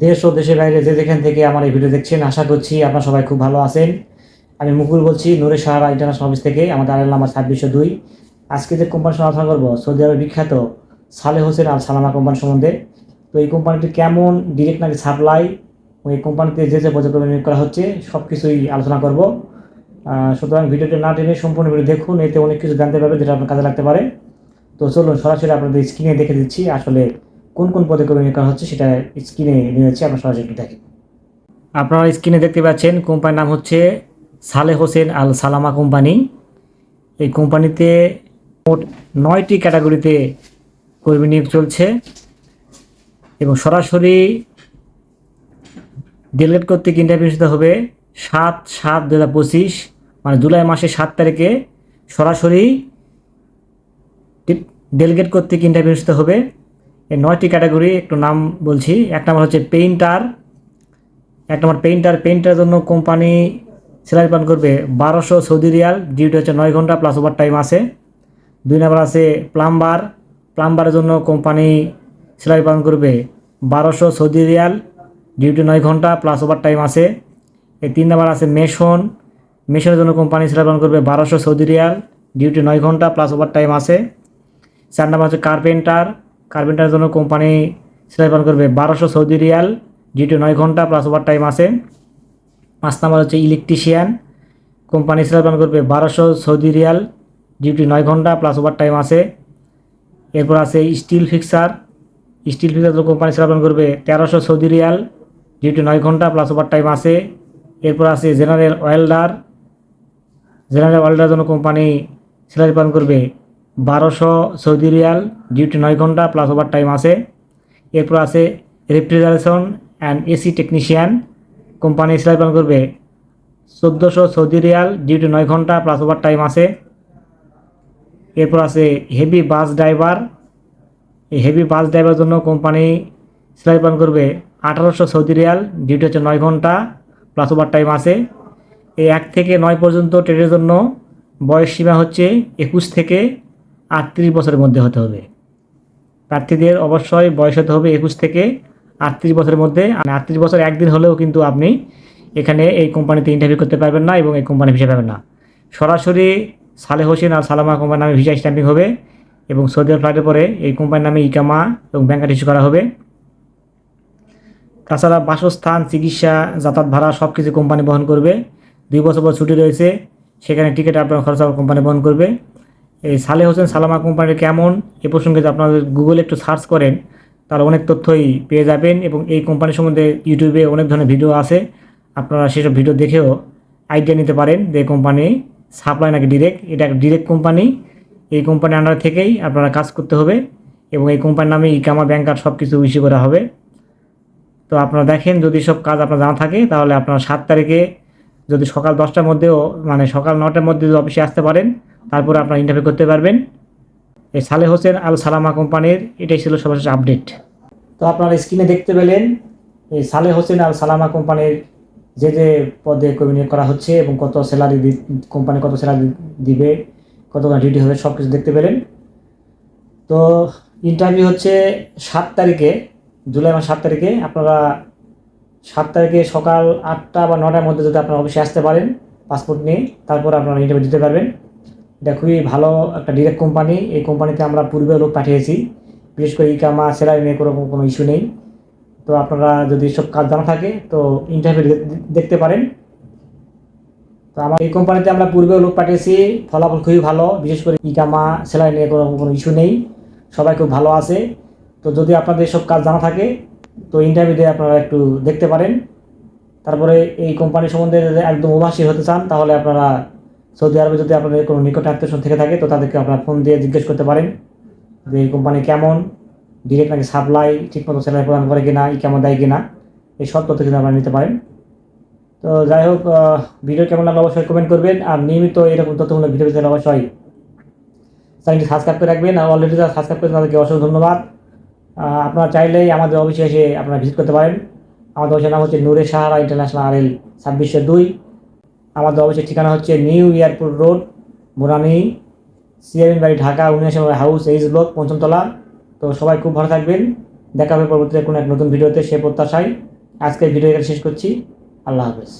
দেশ ও দেশের বাইরে যে যেখান থেকে আমার এই ভিডিও দেখছেন, আশা করছি আপনারা সবাই খুব ভালো আছেন। আমি মুকুল বলছি, নূরে সাহারা ইন্টারন্যাশনাল অফিস থেকে। আমাদের আইএল নাম্বার 2602। আজকে যে কোম্পানির সঙ্গে আলোচনা করবো, সৌদি আরবের বিখ্যাত সালেহ হোসেন আল সালামা কোম্পানি সম্বন্ধে। তো এই কোম্পানিটি কেমন, ডিরেক্ট নাকি সাপ্লাই, এই কোম্পানিতে যে যে প্রজেক্ট নিয়োগ করা হচ্ছে সব কিছুই আলোচনা করব। সুতরাং ভিডিওটি না টেনে সম্পূর্ণ ভিডিও দেখুন, এতে অনেক কিছু জানতে পারবে যেটা আপনার কাজে লাগতে পারে। তো চলুন সরাসরি আপনাদের স্ক্রিনে দেখে দিচ্ছি আসলে কোন কোন পদে নিয়োগ করা হচ্ছে, সেটা স্ক্রিনে নিয়ে যাচ্ছি, আপনার সরাসরি একটু দেখেন। আপনারা স্ক্রিনে দেখতে পাচ্ছেন কোম্পানির নাম হচ্ছে সালেহ হোসেন আল সালামা কোম্পানি। এই কোম্পানিতে মোট 9টি ক্যাটাগরিতে কর্মী নিয়োগ চলছে এবং সরাসরি ডেলিগেট কর্তৃক ইন্টারভিউ অনুষ্ঠিত হবে 7/7/2025, মানে জুলাই মাসের 7 তারিখে সরাসরি ডেলিগেট কর্তৃক ইন্টারভিউ অনুষ্ঠিত হবে। এই 9টি ক্যাটাগরি একটু নাম বলছি। এক নম্বর হচ্ছে পেইন্টার। পেইন্টারের জন্য কোম্পানি স্যালারি পান করবে 1200 সৌদি রিয়াল, ডিউটি হচ্ছে 9 ঘন্টা প্লাস ওভার টাইম আছে। 2 নম্বর আছে প্লাম্বারের জন্য কোম্পানি স্যালারি পান করবে 1200 সৌদি রিয়াল, ডিউটি 9 ঘন্টা প্লাস ওভার টাইম আছে। এই 3 নম্বর আছে মেশনের জন্য কোম্পানি স্যালারি পান করবে 1200 সৌদি রিয়াল, ডিউটি 9 ঘন্টা প্লাস ওভার টাইম আছে। 4 নম্বর হচ্ছে কার্পেন্টারের জন্য কোম্পানি স্যালারি পান করবে 1200 সৌদি রিয়াল, ডিউটি 9 ঘন্টা প্লাস ওভার টাইম আছে। 5 নম্বর হচ্ছে ইলেকট্রিশিয়ান, কোম্পানি স্যালারি পান করবে 1200 সৌদি রিয়াল, ডিউটি 9 ঘন্টা প্লাস ওভার টাইম আছে। এরপর আছে স্টিল ফিক্সার কোম্পানি স্যালারি পান করবে 1300 সৌদি রিয়াল, ডিউটি 9 ঘন্টা প্লাস ওভার টাইম আছে। এরপর আছে জেনারেল ওয়েল্ডারের জন্য কোম্পানি স্যালারি পান করবে 1200 সৌদি রিয়াল, ডিউটি 9 ঘন্টা প্লাস ওভার টাইম আছে। এরপর আছে refrigeration and AC technician, company salary পান করবে 1400 সৌদি রিয়াল, ডিউটি 9 ঘন্টা প্লাস ওভার টাইম আছে। এরপর আছে হেভি বাস ড্রাইভার। এই হেভি বাস ড্রাইভারের জন্য কোম্পানি স্যালারি পান করবে 1800 সৌদি রিয়াল, ডিউটি হচ্ছে 9 ঘন্টা প্লাস ওভার টাইম আছে। এই 1 থেকে 9 পর্যন্ত ট্রেডের জন্য বয়স সীমা হচ্ছে 21 থেকে 38 বছরের মধ্যে হতে হবে। প্রার্থীদের অবশ্যই বয়স হতে হবে 21 থেকে 38 বছরের মধ্যে। 38 বছর একদিন হলেও কিন্তু আপনি এখানে এই কোম্পানিতে ইন্টারভিউ করতে পারবেন না এবং এই কোম্পানি ভিসা পাবেন না। সরাসরি সালেহ হোসেন আর সালামা কোম্পানির নামে ভিসা স্ট্যাম্পিং হবে এবং সৌদি আরব ফ্লাইটের পরে এই কোম্পানির নামে ইকামা এবং ব্যাংক কার্ড ইস্যু করা হবে। তাছাড়া বাসস্থান, চিকিৎসা, যাতায়াত ভাড়া সব কিছু কোম্পানি বহন করবে। 2 বছর পর ছুটি রয়েছে, সেখানে টিকিট আপনার খরচ কোম্পানি বহন করবে। এই সালেহ হোসেন সালামা কোম্পানির কেমন, এ প্রসঙ্গে যদি আপনাদের গুগলে একটু সার্চ করেন তাহলে অনেক তথ্যই পেয়ে যাবেন এবং এই কোম্পানির সম্বন্ধে ইউটিউবে অনেক ধরনের ভিডিও আছে, আপনারা সেসব ভিডিও দেখেও আইডিয়া নিতে পারেন যে কোম্পানি সাপ্লাই নাকি ডিরেক্ট। এটা ডিরেক্ট কোম্পানি, এই কোম্পানির আন্ডার থেকেই আপনারা কাজ করতে হবে এবং এই কোম্পানির নামে ইকামা, ব্যাংক কার্ড সব কিছু ইস্যু করা হবে। তো আপনারা দেখেন, যদি সব কাজ আপনার জানা থাকে তাহলে আপনারা 7 তারিখে যদি সকাল 10টার মধ্যেও, মানে সকাল 9টার মধ্যে যদি অফিসে আসতে পারেন, তারপরে আপনারা ইন্টারভিউ করতে পারবেন। এই সালেহ হোসেন আল সালামা কোম্পানির এটাই ছিল সর্বশেষ আপডেট। তো আপনারা স্ক্রিনে দেখতে পেলেন এই সালেহ হোসেন আল সালামা কোম্পানির যে যে পদে কর্মী নিয়োগ করা হচ্ছে এবং কত স্যালারি কোম্পানি কত স্যালারি দিবে, কতক্ষণ ডিউটি হবে, সব কিছু দেখতে পেলেন। তো ইন্টারভিউ হচ্ছে 7 তারিখে, জুলাই মাস 7 তারিখে। আপনারা 7 তারিখে সকাল 8টা বা 9টার মধ্যে যদি আপনারা অফিসে আসতে পারেন পাসপোর্ট নিয়ে, তারপর আপনারা ইন্টারভিউ দিতে পারবেন। এটা খুবই ভালো একটা ডিরেক্ট কোম্পানি। এই কোম্পানিতে আমরা পূর্বে লোক পাঠিয়েছি, বিশেষ করে ইকামা, স্যালারি নিয়ে কোনো ইস্যু নেই। তো আপনারা যদি সব কাজ জানা থাকে তো ইন্টারভিউ দেখতে পারেন। তো আমার এই কোম্পানিতে আমরা পূর্বেও লোক পাঠিয়েছি, ফলাফল খুবই ভালো। বিশেষ করে ইকামা, স্যালারি নিয়ে কোনো ইস্যু নেই, সবাই খুব ভালো আছে। তো যদি আপনাদের সব কাজ জানা থাকে তো ইন্টারভিউ দিয়ে আপনারা একটু দেখতে পারেন। তারপরে এই কোম্পানি সম্বন্ধে যদি একদম উদাসীন হতে চান তাহলে আপনারা সৌদি আরবে যদি আপনাদের কোনো নিকট আত্মীয় থেকে থাকে তো তাদেরকে আপনারা ফোন দিয়ে জিজ্ঞেস করতে পারেন যে এই কোম্পানি কেমন, ডিরেক্ট নাকি সাপ্লাই, ঠিকমতো স্যালারি প্রদান করে কিনা, কেমন দেয় কিনা, এই সব তথ্য কিন্তু আপনারা নিতে পারেন। তো যাই হোক, ভিডিও কেমন লাগলো অবশ্যই কমেন্ট করবেন। আর নিয়মিত এরকম তথ্যমূলক ভিডিও পেতে অবশ্যই চ্যানেলটি সাবস্ক্রাইব করে রাখবেন। আর অলরেডি যারা সাবস্ক্রাইব করেছেন তাদেরকে অসংখ্য ধন্যবাদ। আপনারা চাইলেই আমাদের অফিসে এসে আপনারা ভিজিট করতে পারেন। আমাদের অফিসের নাম হচ্ছে নূরে সাহারা ইন্টারন্যাশনাল আরএল 2602। আমাদের অফিসের ঠিকানা হচ্ছে new airport road, Banani, CRN বাড়ি, ঢাকা 19 হাউস, এইচ ব্লক, 5ম তলা। তো সবাই খুব ভালো থাকবেন। দেখা হবে পরবর্তীতে কোনো এক নতুন ভিডিওতে, সে প্রত্যাশায় আজকের ভিডিও এখানে শেষ করছি। আল্লাহ হাফেজ।